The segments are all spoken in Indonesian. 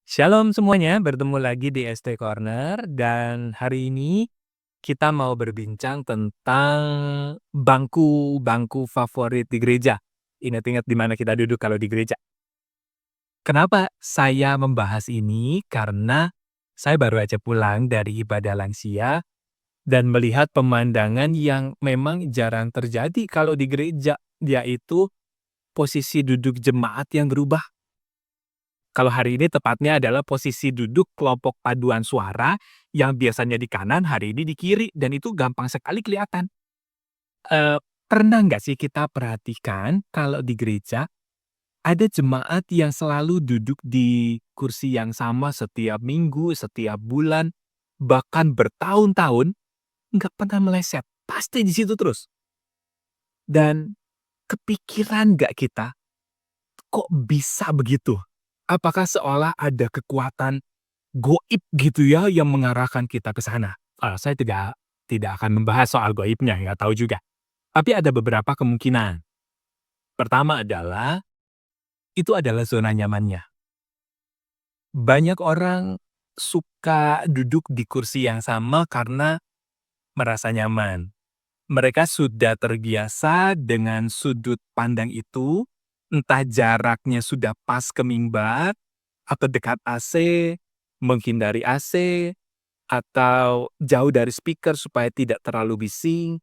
Shalom semuanya, bertemu lagi di ST Corner dan hari ini kita mau berbincang tentang bangku-bangku favorit di gereja. Ingat-ingat di mana kita duduk kalau di gereja. Kenapa saya membahas ini? Karena saya baru aja pulang dari ibadah lansia dan melihat pemandangan yang memang jarang terjadi kalau di gereja, yaitu posisi duduk jemaat yang berubah. Kalau hari ini tepatnya adalah posisi duduk kelompok paduan suara yang biasanya di kanan, hari ini di kiri, dan itu gampang sekali kelihatan. Pernah nggak sih kita perhatikan kalau di gereja ada jemaat yang selalu duduk di kursi yang sama setiap minggu, setiap bulan, bahkan bertahun-tahun, nggak pernah meleset, pasti di situ terus. Dan kepikiran nggak kita, kok bisa begitu? Apakah seolah ada kekuatan goib gitu ya yang mengarahkan kita ke sana? Saya tidak akan membahas soal goibnya, nggak tahu juga. Tapi ada beberapa kemungkinan. Pertama adalah, itu adalah zona nyamannya. Banyak orang suka duduk di kursi yang sama karena merasa nyaman. Mereka sudah terbiasa dengan sudut pandang itu, entah jaraknya sudah pas ke mimbar, atau dekat AC, menghindari AC, atau jauh dari speaker supaya tidak terlalu bising,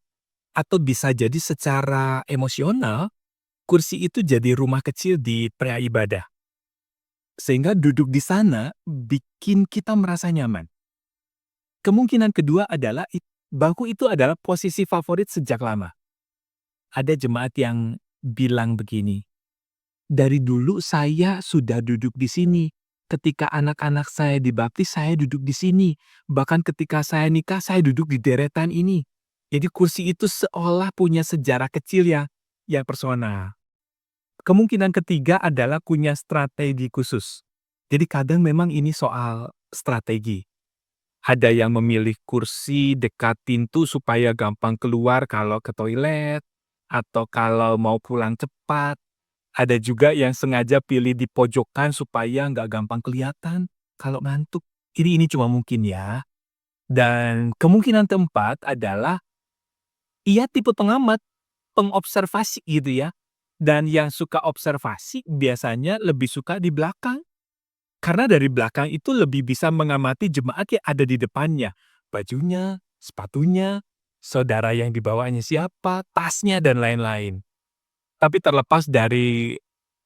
atau bisa jadi secara emosional, kursi itu jadi rumah kecil di pria ibadah. Sehingga duduk di sana bikin kita merasa nyaman. Kemungkinan kedua adalah bangku itu adalah posisi favorit sejak lama. Ada jemaat yang bilang begini, "Dari dulu saya sudah duduk di sini. Ketika anak-anak saya dibaptis, saya duduk di sini. Bahkan ketika saya nikah, saya duduk di deretan ini." Jadi kursi itu seolah punya sejarah kecil yang personal. Kemungkinan ketiga adalah punya strategi khusus. Jadi kadang memang ini soal strategi. Ada yang memilih kursi dekat pintu supaya gampang keluar kalau ke toilet, atau kalau mau pulang cepat. Ada juga yang sengaja pilih di pojokan supaya nggak gampang kelihatan kalau ngantuk. Ini cuma mungkin ya. Dan kemungkinan keempat adalah ia tipe pengamat, pengobservasi gitu ya. Dan yang suka observasi biasanya lebih suka di belakang. Karena dari belakang itu lebih bisa mengamati jemaat yang ada di depannya. Bajunya, sepatunya, saudara yang dibawanya siapa, tasnya, dan lain-lain. Tapi terlepas dari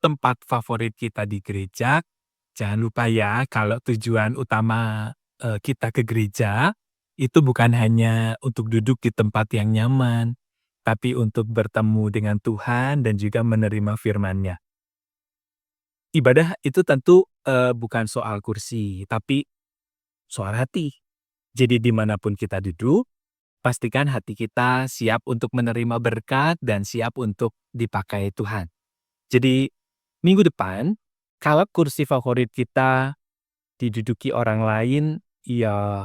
tempat favorit kita di gereja, jangan lupa ya kalau tujuan utama kita ke gereja itu bukan hanya untuk duduk di tempat yang nyaman, tapi untuk bertemu dengan Tuhan dan juga menerima firman-Nya. Ibadah itu tentu bukan soal kursi, tapi soal hati. Jadi dimanapun kita duduk, pastikan hati kita siap untuk menerima berkat dan siap untuk dipakai Tuhan. Jadi minggu depan, kalau kursi favorit kita diduduki orang lain, ya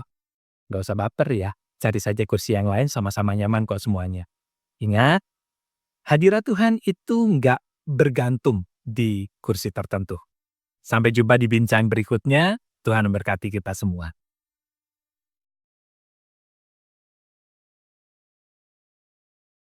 nggak usah baper ya. Cari saja kursi yang lain sama-sama nyaman kok semuanya. Ingat, hadirat Tuhan itu nggak bergantung di kursi tertentu. Sampai jumpa di bincang berikutnya. Tuhan memberkati kita semua.